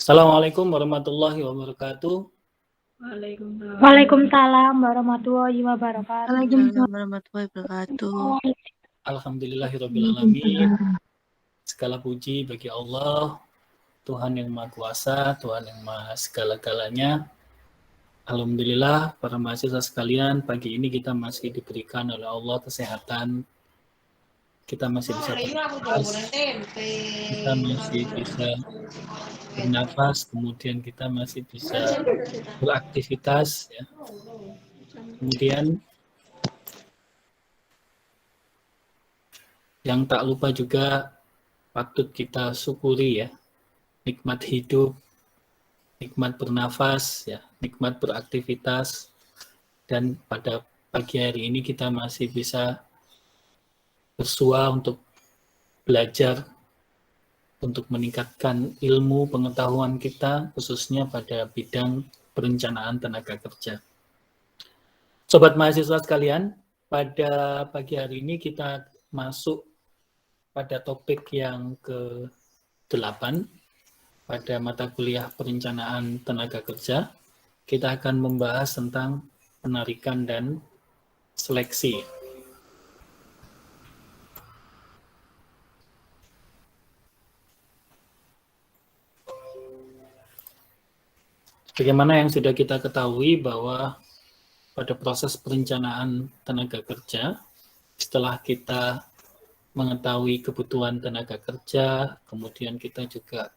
Assalamualaikum warahmatullahi wabarakatuh. Waalaikumsalam warahmatullahi wabarakatuh. Waalaikumsalam warahmatullahi wabarakatuh. Alhamdulillahirabbil alamin. Segala puji bagi Allah, Tuhan yang Maha Kuasa, Tuhan yang Maha segala-galanya. Alhamdulillah para mahasiswa sekalian, pagi ini kita masih diberikan oleh Allah kesehatan. Kita masih bisa bernafas, kita masih bisa bernafas, kemudian kita masih bisa beraktivitas, ya. Kemudian yang tak lupa juga patut kita syukuri, ya, nikmat hidup, nikmat bernafas, ya, nikmat beraktivitas, dan pada pagi hari ini kita masih bisa bersua untuk belajar, untuk meningkatkan ilmu pengetahuan kita, khususnya pada bidang perencanaan tenaga kerja. Sobat mahasiswa sekalian, pada pagi hari ini kita masuk pada topik yang ke-8 pada mata kuliah perencanaan tenaga kerja. Kita akan membahas tentang penarikan dan seleksi. Bagaimana yang sudah kita ketahui bahwa pada proses perencanaan tenaga kerja, setelah kita mengetahui kebutuhan tenaga kerja, kemudian kita juga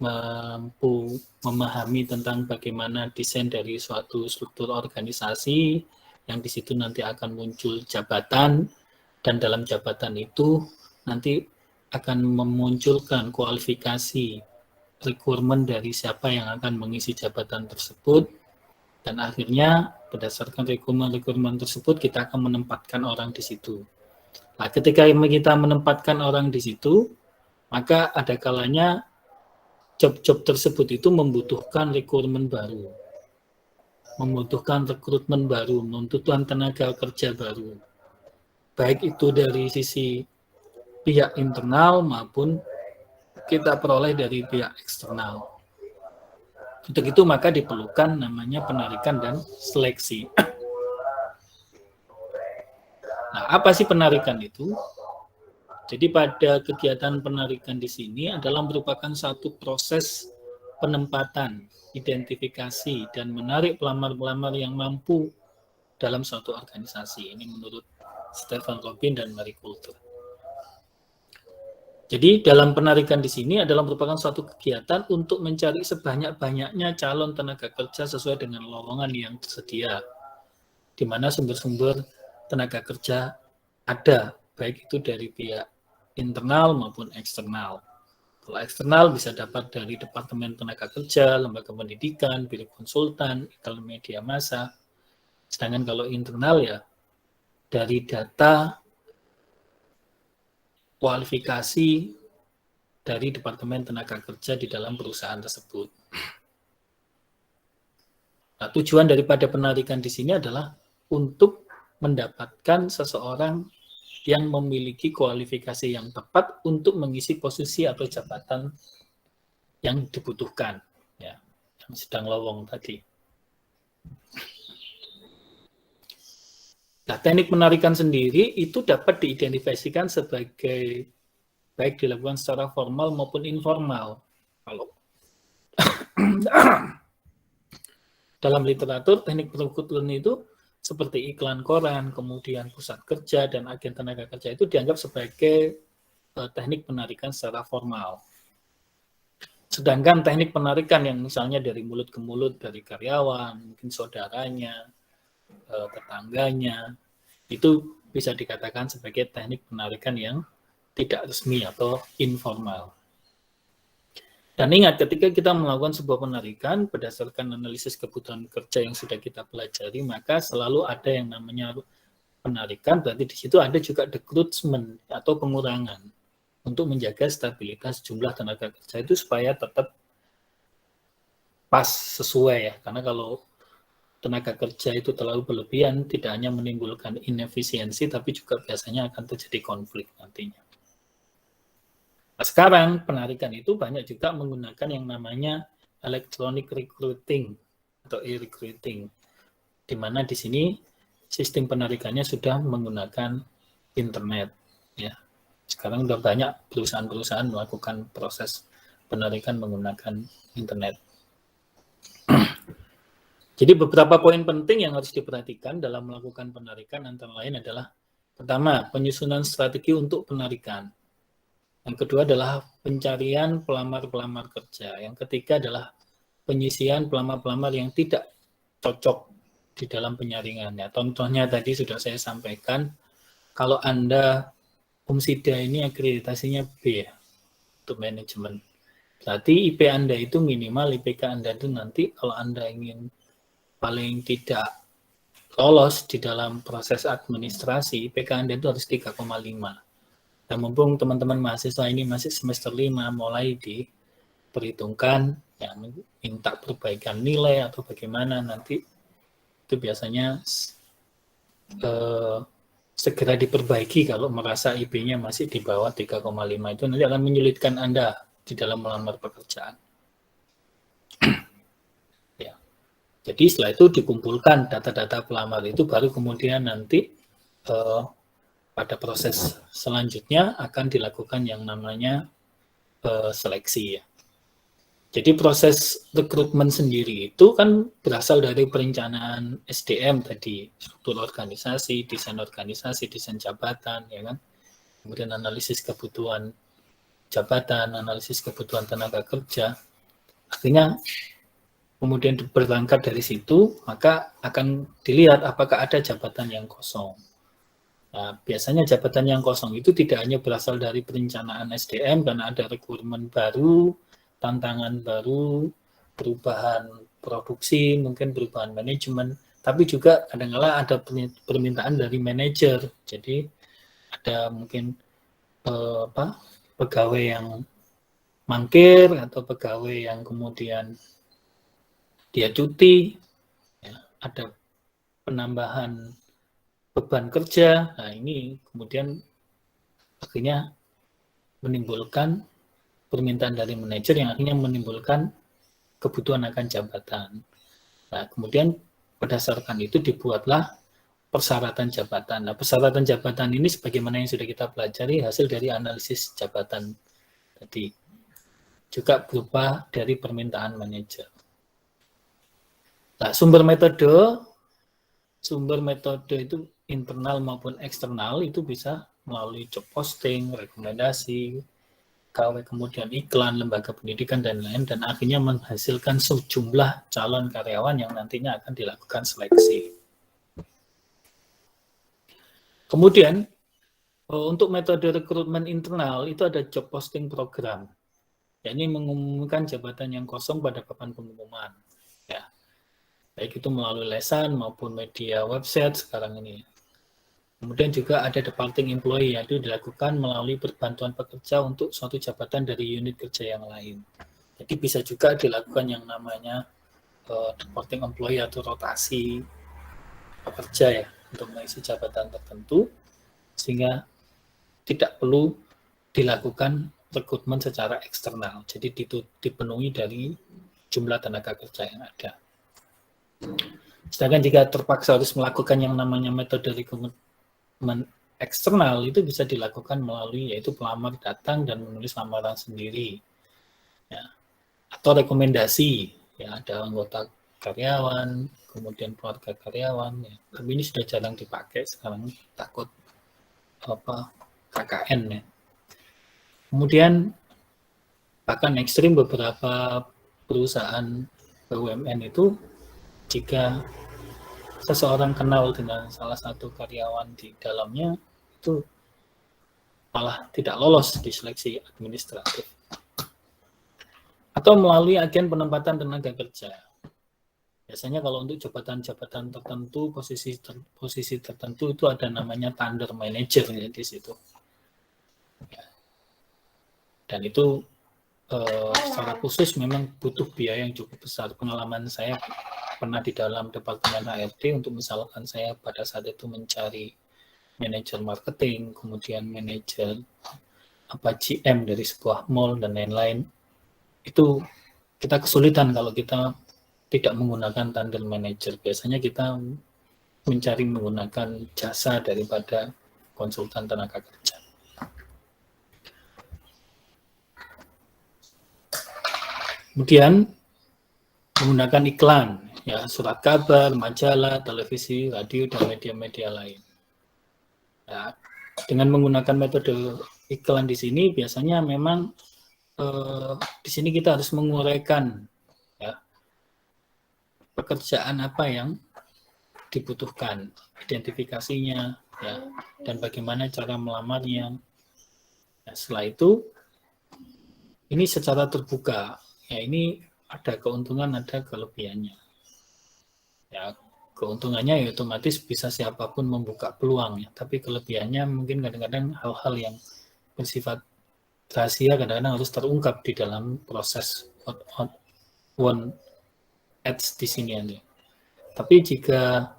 mampu memahami tentang bagaimana desain dari suatu struktur organisasi, yang di situ nanti akan muncul jabatan, dan dalam jabatan itu nanti akan memunculkan kualifikasi requirement dari siapa yang akan mengisi jabatan tersebut, dan akhirnya berdasarkan requirement tersebut kita akan menempatkan orang di situ. Nah, ketika kita menempatkan orang di situ, maka ada kalanya job-job tersebut itu membutuhkan requirement baru, membutuhkan rekrutmen baru, membutuhkan tenaga kerja baru, baik itu dari sisi pihak internal maupun kita peroleh dari pihak eksternal. Untuk itu maka diperlukan namanya penarikan dan seleksi. Nah, apa sih penarikan itu? Jadi pada kegiatan penarikan di sini adalah merupakan satu proses penempatan, identifikasi, dan menarik pelamar-pelamar yang mampu dalam suatu organisasi. Ini menurut Stephen Robin dan Marie Coulter. Jadi dalam penarikan di sini adalah merupakan suatu kegiatan untuk mencari sebanyak-banyaknya calon tenaga kerja sesuai dengan lowongan yang tersedia, di mana sumber-sumber tenaga kerja ada, baik itu dari pihak internal maupun eksternal. Kalau eksternal bisa dapat dari Departemen Tenaga Kerja, Lembaga Pendidikan, Bilik Konsultan, Iklan Media Massa. Sedangkan kalau internal ya dari data kualifikasi dari Departemen Tenaga Kerja di dalam perusahaan tersebut. Nah, tujuan daripada penarikan di sini adalah untuk mendapatkan seseorang yang memiliki kualifikasi yang tepat untuk mengisi posisi atau jabatan yang dibutuhkan, ya, yang sedang lowong tadi. Nah, teknik penarikan sendiri itu dapat diidentifikasikan sebagai baik dilakukan secara formal maupun informal. Kalau dalam literatur, teknik perekrutan itu seperti iklan koran, kemudian pusat kerja, dan agen tenaga kerja itu dianggap sebagai teknik penarikan secara formal. Sedangkan teknik penarikan yang misalnya dari mulut ke mulut, dari karyawan, mungkin saudaranya, tetangganya, itu bisa dikatakan sebagai teknik penarikan yang tidak resmi atau informal. Dan ingat, ketika kita melakukan sebuah penarikan berdasarkan analisis kebutuhan kerja yang sudah kita pelajari, maka selalu ada yang namanya penarikan, berarti di situ ada juga recruitment atau pengurangan untuk menjaga stabilitas jumlah tenaga kerja itu supaya tetap pas, sesuai, ya. Karena kalau tenaga kerja itu terlalu berlebihan, tidak hanya menimbulkan inefisiensi, tapi juga biasanya akan terjadi konflik nantinya. Nah, sekarang penarikan itu banyak juga menggunakan yang namanya electronic recruiting atau e-recruiting, di mana di sini sistem penarikannya sudah menggunakan internet. Ya, sekarang sudah banyak perusahaan-perusahaan melakukan proses penarikan menggunakan internet. Jadi beberapa poin penting yang harus diperhatikan dalam melakukan penarikan antara lain adalah pertama, penyusunan strategi untuk penarikan. Yang kedua adalah pencarian pelamar-pelamar kerja. Yang ketiga adalah penyisian pelamar-pelamar yang tidak cocok di dalam penyaringannya. Contohnya tadi sudah saya sampaikan, kalau Anda Umsida ini akreditasinya B ya, untuk manajemen. Berarti IP Anda itu minimal, IPK Anda itu nanti kalau Anda ingin paling tidak lolos di dalam proses administrasi, IPK Anda itu harus 3,5. Dan mumpung teman-teman mahasiswa ini masih semester 5, mulai diperhitungkan, ya, minta perbaikan nilai atau bagaimana nanti, itu biasanya segera diperbaiki kalau merasa IP-nya masih di bawah 3,5, itu nanti akan menyulitkan Anda di dalam melamar pekerjaan. Ya. Jadi setelah itu dikumpulkan data-data pelamar itu, baru kemudian nanti pada proses selanjutnya akan dilakukan yang namanya seleksi ya. Jadi proses rekrutmen sendiri itu kan berasal dari perencanaan SDM tadi, struktur organisasi, desain jabatan, ya kan. Kemudian analisis kebutuhan jabatan, analisis kebutuhan tenaga kerja. Artinya kemudian berangkat dari situ, maka akan dilihat apakah ada jabatan yang kosong. Nah, biasanya jabatan yang kosong itu tidak hanya berasal dari perencanaan SDM karena ada rekrutmen baru, tantangan baru, perubahan produksi, mungkin perubahan manajemen, tapi juga kadang-kala ada permintaan dari manajer. Jadi ada mungkin pegawai yang mangkir atau pegawai yang kemudian dia cuti, ya, ada penambahan beban kerja. Nah, ini kemudian akhirnya menimbulkan permintaan dari manajer yang akhirnya menimbulkan kebutuhan akan jabatan. Nah, kemudian berdasarkan itu dibuatlah persyaratan jabatan. Nah, persyaratan jabatan ini sebagaimana yang sudah kita pelajari hasil dari analisis jabatan tadi. Juga berupa dari permintaan manajer. Nah, sumber metode itu internal maupun eksternal itu bisa melalui job posting, rekomendasi, KW, kemudian iklan, lembaga pendidikan, dan lain-lain, dan akhirnya menghasilkan sejumlah calon karyawan yang nantinya akan dilakukan seleksi. Kemudian, untuk metode rekrutmen internal itu ada job posting program. Ya, ini mengumumkan jabatan yang kosong pada papan pengumuman. Ya, baik itu melalui lesan maupun media website sekarang ini. Kemudian juga ada departing employee, yaitu dilakukan melalui perbantuan pekerja untuk suatu jabatan dari unit kerja yang lain. Jadi bisa juga dilakukan yang namanya departing employee atau rotasi pekerja ya, untuk mengisi jabatan tertentu, sehingga tidak perlu dilakukan rekrutmen secara eksternal. Jadi dipenuhi dari jumlah tenaga kerja yang ada. Sedangkan jika terpaksa harus melakukan yang namanya metode rekrutmen eksternal, itu bisa dilakukan melalui yaitu pelamar datang dan menulis lamaran sendiri, ya, atau rekomendasi, ya, ada anggota karyawan, kemudian keluarga karyawan, ya. Tapi ini sudah jarang dipakai sekarang, takut KKN ya. Kemudian bahkan ekstrim beberapa perusahaan BUMN itu jika seseorang kenal dengan salah satu karyawan di dalamnya, itu malah tidak lolos di seleksi administratif. Atau melalui agen penempatan tenaga kerja. Biasanya kalau untuk jabatan-jabatan tertentu, posisi tertentu itu ada namanya tender manager ya, di situ. Dan itu secara khusus memang butuh biaya yang cukup besar. Pengalaman saya pernah di dalam departemen HRD untuk misalkan saya pada saat itu mencari manajer marketing, kemudian manajer GM dari sebuah mall dan lain-lain, itu kita kesulitan kalau kita tidak menggunakan tandem manager. Biasanya kita mencari menggunakan jasa daripada konsultan tenaga kerja. Kemudian menggunakan iklan, ya, surat kabar, majalah, televisi, radio, dan media-media lain. Ya, dengan menggunakan metode iklan di sini biasanya memang di sini kita harus menguraikan, ya, pekerjaan apa yang dibutuhkan, identifikasinya, ya, dan bagaimana cara melamarnya. Ya, setelah itu ini secara terbuka, ya, ini ada keuntungan, ada kelebihannya. Ya, keuntungannya ya otomatis bisa siapapun membuka peluang, ya, tapi kelebihannya mungkin kadang-kadang hal-hal yang bersifat rahasia kadang-kadang harus terungkap di dalam proses one ads di sini aja. Tapi jika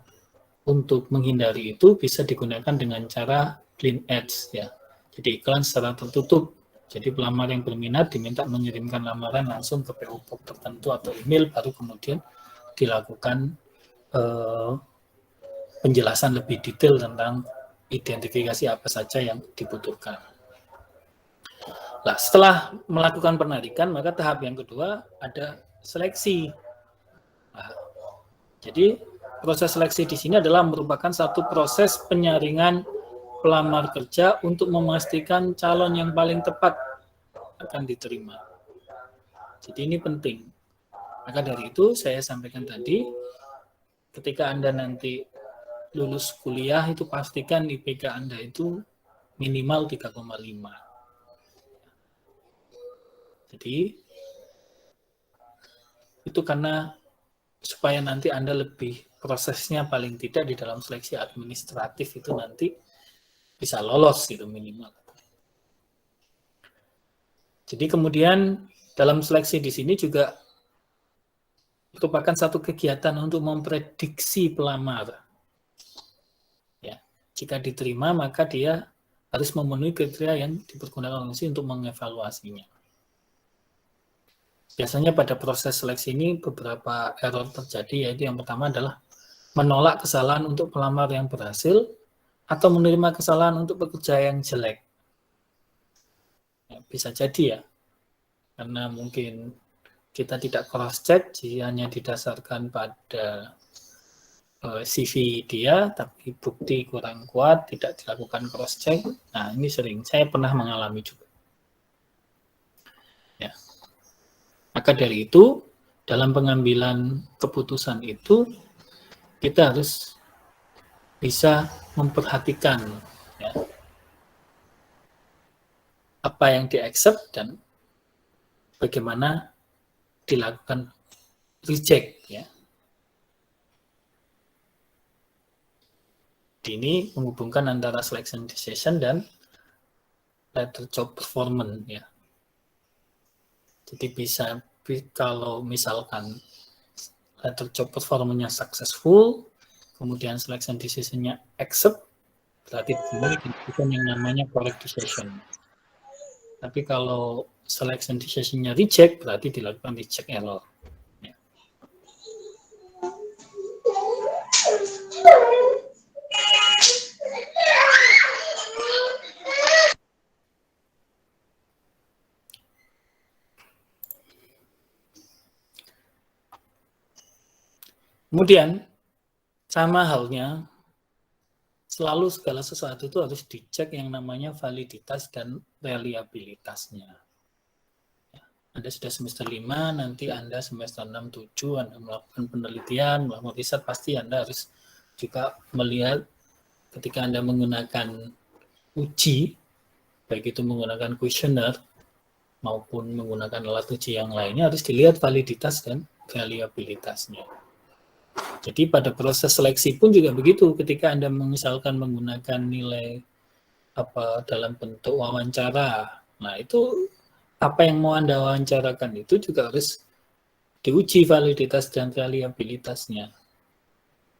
untuk menghindari itu bisa digunakan dengan cara clean ads, ya. Jadi iklan secara tertutup. Jadi pelamar yang berminat diminta mengirimkan lamaran langsung ke PO Box tertentu atau email, baru kemudian dilakukan penjelasan lebih detail tentang identifikasi apa saja yang dibutuhkan. Nah, setelah melakukan penarikan, maka tahap yang kedua ada seleksi. Nah, jadi proses seleksi di sini adalah merupakan satu proses penyaringan pelamar kerja untuk memastikan calon yang paling tepat akan diterima. Jadi ini penting. Maka dari itu saya sampaikan tadi, ketika Anda nanti lulus kuliah itu pastikan IPK Anda itu minimal 3,5. Jadi itu karena supaya nanti Anda lebih prosesnya paling tidak di dalam seleksi administratif itu nanti bisa lolos gitu minimal. Jadi kemudian dalam seleksi di sini juga merupakan satu kegiatan untuk memprediksi pelamar. Ya, jika diterima maka dia harus memenuhi kriteria yang dipergunakan organisasi untuk mengevaluasinya. Biasanya pada proses seleksi ini beberapa error terjadi, yaitu yang pertama adalah menolak kesalahan untuk pelamar yang berhasil atau menerima kesalahan untuk pekerja yang jelek. Ya, bisa jadi ya, karena mungkin kita tidak cross-check, hanya didasarkan pada CV dia, tapi bukti kurang kuat, tidak dilakukan cross-check. Nah, ini sering, saya pernah mengalami juga. Ya. Maka dari itu, dalam pengambilan keputusan itu, kita harus bisa memperhatikan, ya, apa yang di-accept dan bagaimana dilakukan reject, ya. Ini menghubungkan antara selection decision dan letter job performance, ya. Jadi bisa kalau misalkan letter job performance-nya successful, kemudian selection decision-nya accept, berarti ini dilakukan yang namanya correct decision. Tapi kalau selection decision-nya reject, berarti dilakukan reject error. Ya. Kemudian, sama halnya, selalu segala sesuatu itu harus dicek yang namanya validitas dan reliabilitasnya. Anda sudah semester 5, nanti Anda semester 6, 7, Anda melakukan penelitian, melakukan riset, pasti Anda harus juga melihat ketika Anda menggunakan uji, baik itu menggunakan kuesioner maupun menggunakan alat uji yang lainnya, harus dilihat validitas dan reliabilitasnya. Jadi pada proses seleksi pun juga begitu, ketika Anda misalkan menggunakan nilai dalam bentuk wawancara, nah itu apa yang mau Anda wawancarakan itu juga harus diuji validitas dan reliabilitasnya.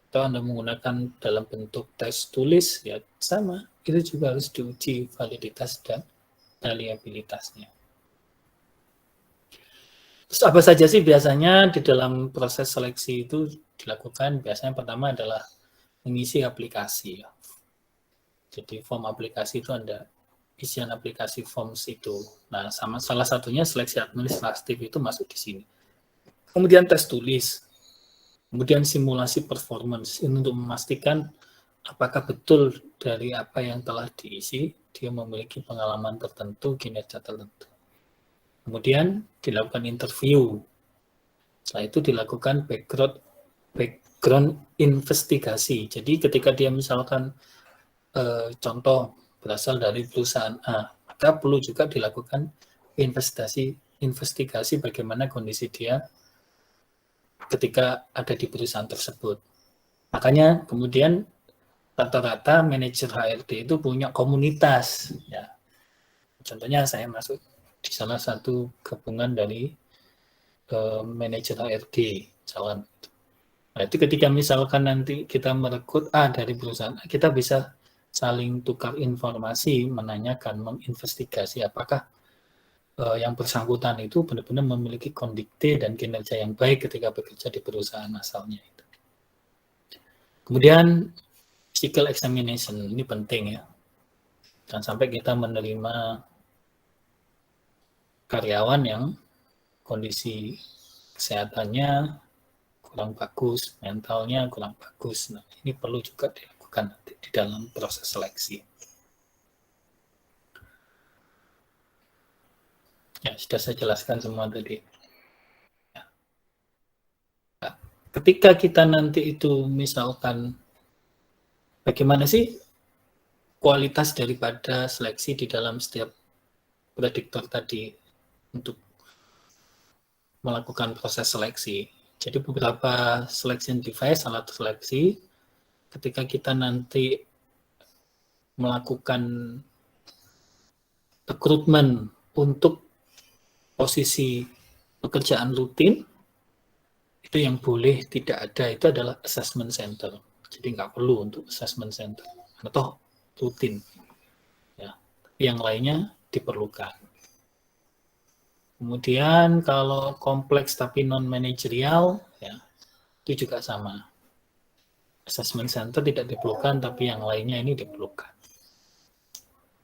Atau Anda menggunakan dalam bentuk tes tulis, ya sama, itu juga harus diuji validitas dan reliabilitasnya. Terus apa saja sih biasanya di dalam proses seleksi itu dilakukan? Biasanya pertama adalah mengisi aplikasi. Jadi form aplikasi itu ada isian aplikasi forms itu. Nah, salah satunya seleksi administratif itu masuk di sini. Kemudian tes tulis. Kemudian simulasi performance ini untuk memastikan apakah betul dari apa yang telah diisi dia memiliki pengalaman tertentu, kinerja tertentu. Kemudian dilakukan interview. Setelah itu dilakukan background investigasi. Jadi ketika dia misalkan contoh berasal dari perusahaan A, maka perlu juga dilakukan investigasi bagaimana kondisi dia ketika ada di perusahaan tersebut. Makanya kemudian rata-rata manajer HRD itu punya komunitas. Ya. Contohnya saya masuk di salah satu gabungan dari manajer HRD calon. Nah, itu ketika misalkan nanti kita merekrut A dari perusahaan A, kita bisa saling tukar informasi, menanyakan, menginvestigasi apakah yang bersangkutan itu benar-benar memiliki kondikte dan kinerja yang baik ketika bekerja di perusahaan asalnya itu. Kemudian physical examination ini penting ya. Jangan sampai kita menerima karyawan yang kondisi kesehatannya kurang bagus, mentalnya kurang bagus. Nah, ini perlu juga dilakukan nanti di dalam proses seleksi. Ya, sudah saya jelaskan semua tadi. Ya. Nah, ketika kita nanti itu misalkan bagaimana sih kualitas daripada seleksi di dalam setiap prediktor tadi untuk melakukan proses seleksi. Jadi beberapa selection device, alat seleksi, ketika kita nanti melakukan rekrutmen untuk posisi pekerjaan rutin, itu yang boleh tidak ada itu adalah assessment center. Jadi nggak perlu untuk assessment center. Atau rutin. Ya. Yang lainnya diperlukan. Kemudian kalau kompleks tapi non-managerial, ya, itu juga sama. Assessment center tidak diperlukan, tapi yang lainnya ini diperlukan.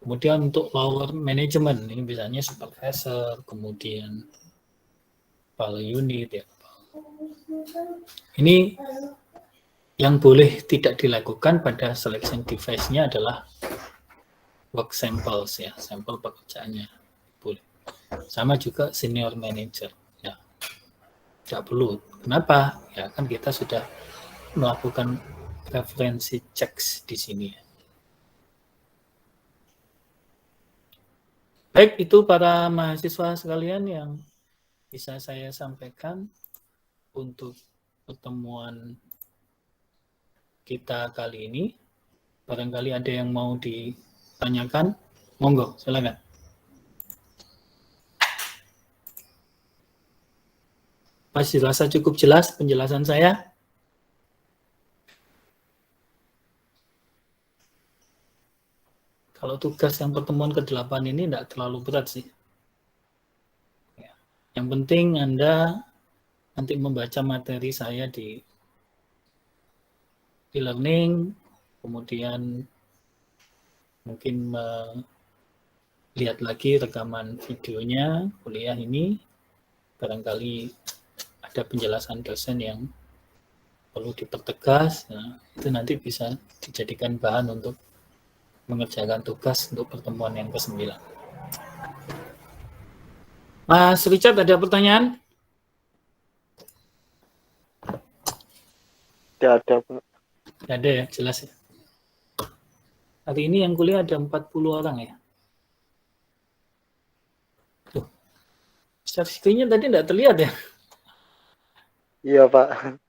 Kemudian untuk lower management, ini biasanya supervisor, kemudian kepala unit, ya. Ini yang boleh tidak dilakukan pada selection device-nya adalah work samples, ya, sampel pekerjaannya. Boleh. Sama juga senior manager, ya. Tidak perlu. Kenapa? Ya kan kita sudah melakukan referensi checks di sini. Baik, itu para mahasiswa sekalian yang bisa saya sampaikan untuk pertemuan kita kali ini. Barangkali ada yang mau ditanyakan, monggo, silakan. Masih dirasa cukup jelas penjelasan saya? Kalau tugas yang pertemuan ke-8 ini tidak terlalu berat sih. Yang penting Anda nanti membaca materi saya di e-learning, kemudian mungkin melihat lagi rekaman videonya kuliah ini, barangkali ada penjelasan dosen yang perlu dipertegas, nah, itu nanti bisa dijadikan bahan untuk mengerjakan tugas untuk pertemuan yang ke-9. Mas Richard, ada pertanyaan? Tidak ada, Pak. Tidak ada ya, jelas ya. Hari ini yang kuliah ada 40 orang ya. Tuh, statistiknya tadi tidak terlihat ya? Iya, Pak.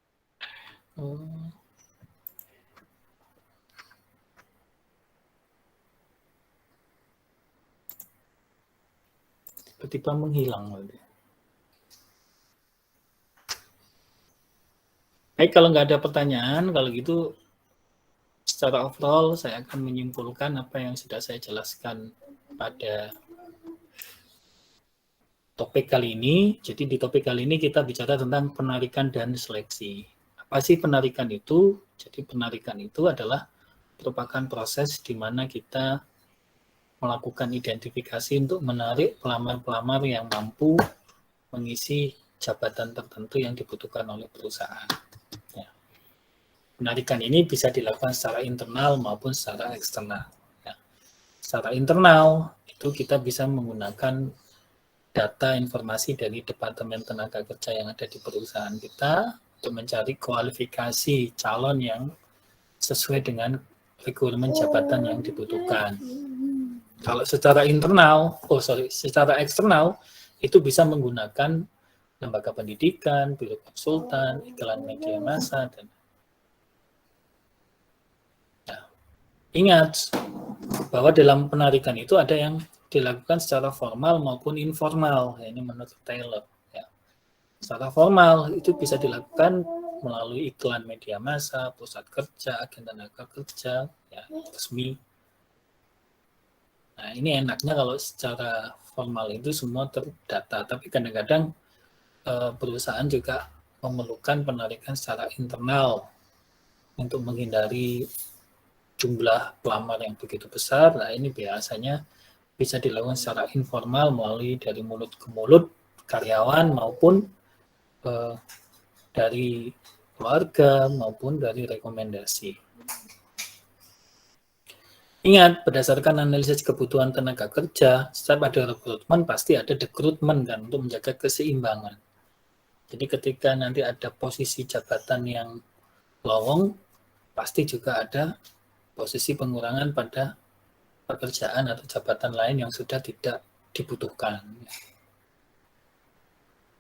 Oh. Tiba-tiba menghilang. Baik, kalau nggak ada pertanyaan, kalau gitu secara overall saya akan menyimpulkan apa yang sudah saya jelaskan pada topik kali ini. Jadi di topik kali ini kita bicara tentang penarikan dan seleksi. Apa sih penarikan itu? Jadi penarikan itu adalah merupakan proses di mana kita melakukan identifikasi untuk menarik pelamar-pelamar yang mampu mengisi jabatan tertentu yang dibutuhkan oleh perusahaan. Ya. Penarikan ini bisa dilakukan secara internal maupun secara eksternal. Ya. Secara internal itu kita bisa menggunakan data informasi dari Departemen Tenaga Kerja yang ada di perusahaan kita untuk mencari kualifikasi calon yang sesuai dengan requirement jabatan yang dibutuhkan. Kalau secara secara eksternal itu bisa menggunakan lembaga pendidikan, biro konsultan, iklan media massa, dan ingat bahwa dalam penarikan itu ada yang dilakukan secara formal maupun informal. Ya, ini menurut Taylor. Ya. Secara formal itu bisa dilakukan melalui iklan media massa, pusat kerja, agen tenaga kerja, ya, resmi. Nah, ini enaknya kalau secara formal itu semua terdata, tapi kadang-kadang perusahaan juga memerlukan penarikan secara internal untuk menghindari jumlah pelamar yang begitu besar. Nah, ini biasanya bisa dilakukan secara informal melalui dari mulut ke mulut karyawan maupun dari keluarga maupun dari rekomendasi. Ingat, berdasarkan analisis kebutuhan tenaga kerja, setiap ada rekrutmen pasti ada dekrutmen kan untuk menjaga keseimbangan. Jadi ketika nanti ada posisi jabatan yang lowong, pasti juga ada posisi pengurangan pada pekerjaan atau jabatan lain yang sudah tidak dibutuhkan.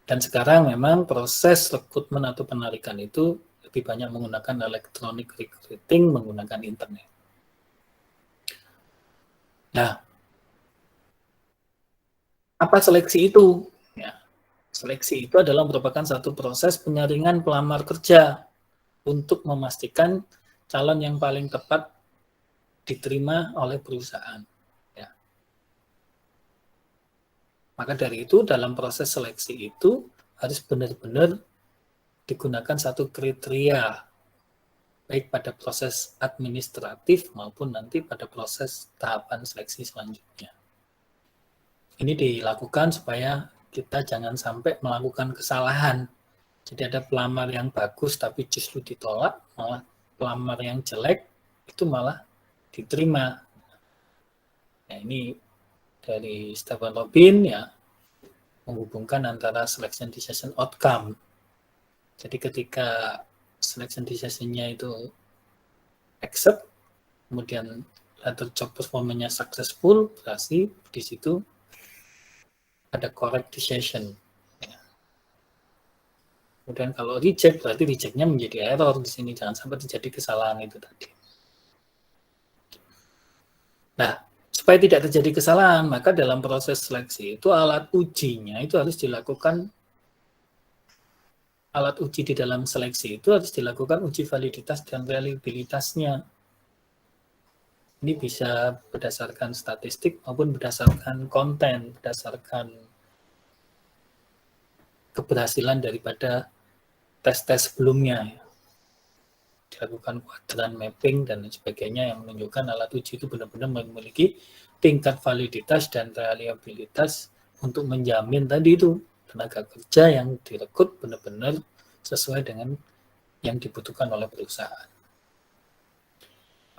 Dan sekarang memang proses rekrutmen atau penarikan itu lebih banyak menggunakan electronic recruiting, menggunakan internet. Nah, apa seleksi itu? Ya, seleksi itu adalah merupakan satu proses penyaringan pelamar kerja untuk memastikan calon yang paling tepat diterima oleh perusahaan. Ya. Maka dari itu dalam proses seleksi itu harus benar-benar digunakan satu kriteria, baik pada proses administratif maupun nanti pada proses tahapan seleksi selanjutnya. Ini dilakukan supaya kita jangan sampai melakukan kesalahan. Jadi ada pelamar yang bagus tapi justru ditolak, malah pelamar yang jelek itu malah diterima. Nah, ini dari Stephen Robin ya, menghubungkan antara selection decision outcome. Jadi ketika selection decision-nya itu accept, kemudian atau job performance-nya successful, berarti di situ ada correct decision. Ya. Kemudian kalau reject, berarti reject-nya menjadi error di sini, jangan sampai terjadi kesalahan itu tadi. Nah, supaya tidak terjadi kesalahan, maka dalam proses seleksi itu alat ujinya itu harus dilakukan, alat uji di dalam seleksi itu harus dilakukan uji validitas dan reliabilitasnya. Ini bisa berdasarkan statistik maupun berdasarkan konten, berdasarkan keberhasilan daripada tes-tes sebelumnya. Dilakukan kuadran mapping dan sebagainya yang menunjukkan alat uji itu benar-benar memiliki tingkat validitas dan reliabilitas untuk menjamin tadi itu tenaga kerja yang direkrut benar-benar sesuai dengan yang dibutuhkan oleh perusahaan.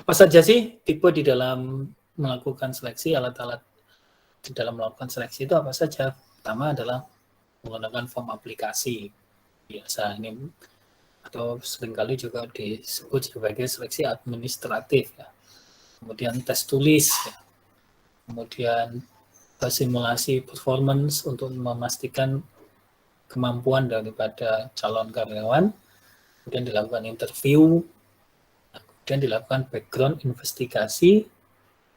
Apa saja sih tipe di dalam melakukan seleksi, alat-alat di dalam melakukan seleksi itu apa saja? Pertama adalah menggunakan form aplikasi biasa ini, atau seringkali juga disebut sebagai seleksi administratif ya. Kemudian tes tulis ya. Kemudian simulasi performance untuk memastikan kemampuan daripada calon karyawan. Kemudian dilakukan interview, kemudian dilakukan background investigasi,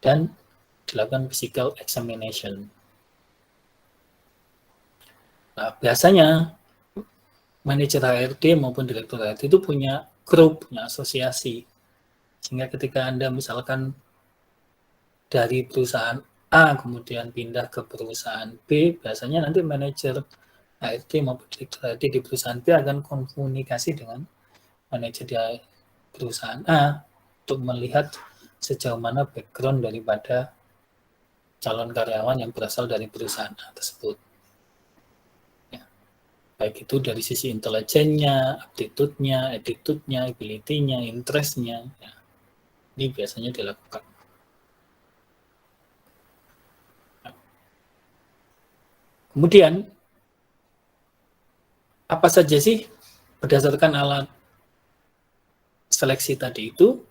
dan dilakukan physical examination. Nah, biasanya manajer HRD maupun direktur HRD itu punya grup, punya asosiasi. Sehingga ketika Anda misalkan dari perusahaan A, kemudian pindah ke perusahaan B, biasanya nanti manajer HRD maupun direktur HRD di perusahaan B akan komunikasi dengan manajer di perusahaan A untuk melihat sejauh mana background daripada calon karyawan yang berasal dari perusahaan A tersebut. Ya. Baik itu dari sisi intelijennya, aptitude-nya, attitude-nya, ability-nya, interest-nya. Ya. Ini biasanya dilakukan. Kemudian, apa saja sih berdasarkan alat seleksi tadi itu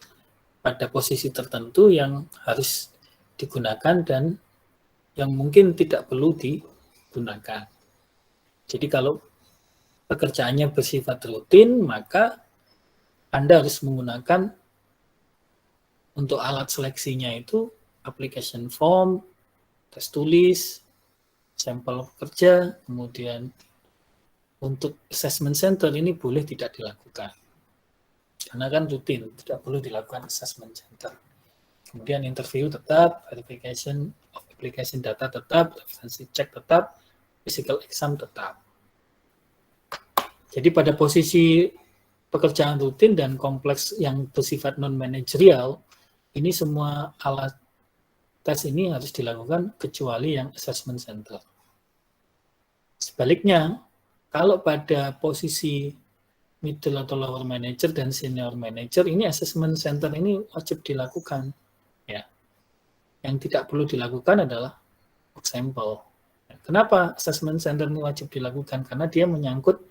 pada posisi tertentu yang harus digunakan dan yang mungkin tidak perlu digunakan. Jadi kalau pekerjaannya bersifat rutin, maka Anda harus menggunakan untuk alat seleksinya itu application form, tes tulis, sampel kerja, kemudian untuk assessment center ini boleh tidak dilakukan. Karena kan rutin, tidak perlu dilakukan assessment center. Kemudian interview tetap, verification of application data tetap, referensi check tetap, physical exam tetap. Jadi pada posisi pekerjaan rutin dan kompleks yang bersifat non-managerial, ini semua alat tes ini harus dilakukan kecuali yang assessment center. Sebaliknya, kalau pada posisi middle atau lower manager dan senior manager, ini assessment center ini wajib dilakukan. Ya. Yang tidak perlu dilakukan adalah sampel. Kenapa assessment center ini wajib dilakukan? Karena dia menyangkut,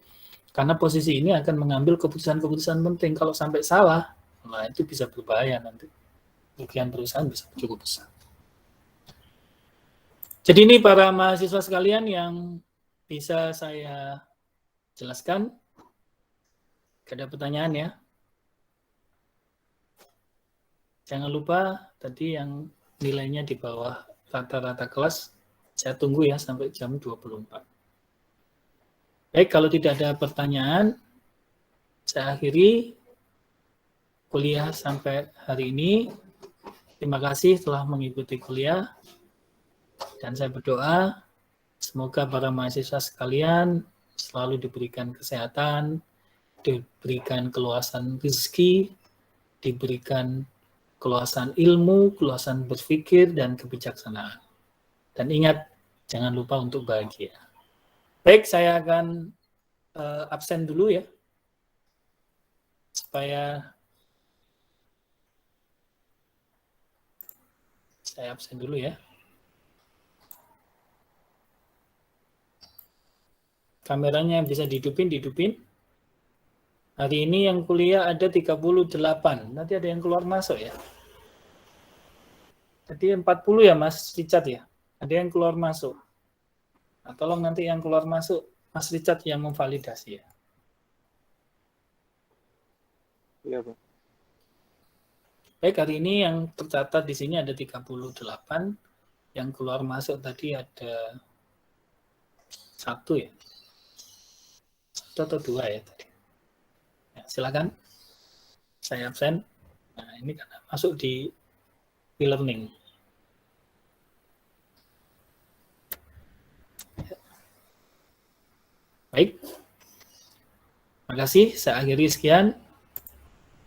karena posisi ini akan mengambil keputusan-keputusan penting. Kalau sampai salah, nah itu bisa berbahaya nanti. Kerugian perusahaan bisa cukup besar. Jadi ini para mahasiswa sekalian yang bisa saya jelaskan. Ada pertanyaan ya? Jangan lupa tadi yang nilainya di bawah rata-rata kelas, saya tunggu ya sampai jam 24. Baik, kalau tidak ada pertanyaan, saya akhiri kuliah sampai hari ini. Terima kasih telah mengikuti kuliah. Dan saya berdoa, semoga para mahasiswa sekalian selalu diberikan kesehatan, diberikan keluasan rezeki, diberikan keluasan ilmu, keluasan berpikir, dan kebijaksanaan. Dan ingat, jangan lupa untuk bahagia. Baik, saya akan absen dulu ya, supaya saya absen dulu ya. Kameranya bisa dihidupin. Hari ini yang kuliah ada 38. Nanti ada yang keluar masuk ya. Jadi 40 ya Mas Richard ya. Ada yang keluar masuk. Nah, tolong nanti yang keluar masuk Mas Richard yang memvalidasi ya. Iya, Pak. Baik, hari ini yang tercatat di sini ada 38. Yang keluar masuk tadi ada 1 ya. 1 atau 2 ya tadi. Ya, silakan. Saya absen. Nah, ini karena masuk di e-learning. Ya. Baik. Terima kasih. Saya akhiri sekian.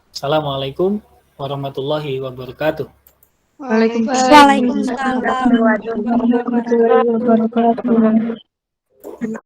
Assalamualaikum warahmatullahi wabarakatuh. Waalaikumsalam. Warahmatullahi wabarakatuh.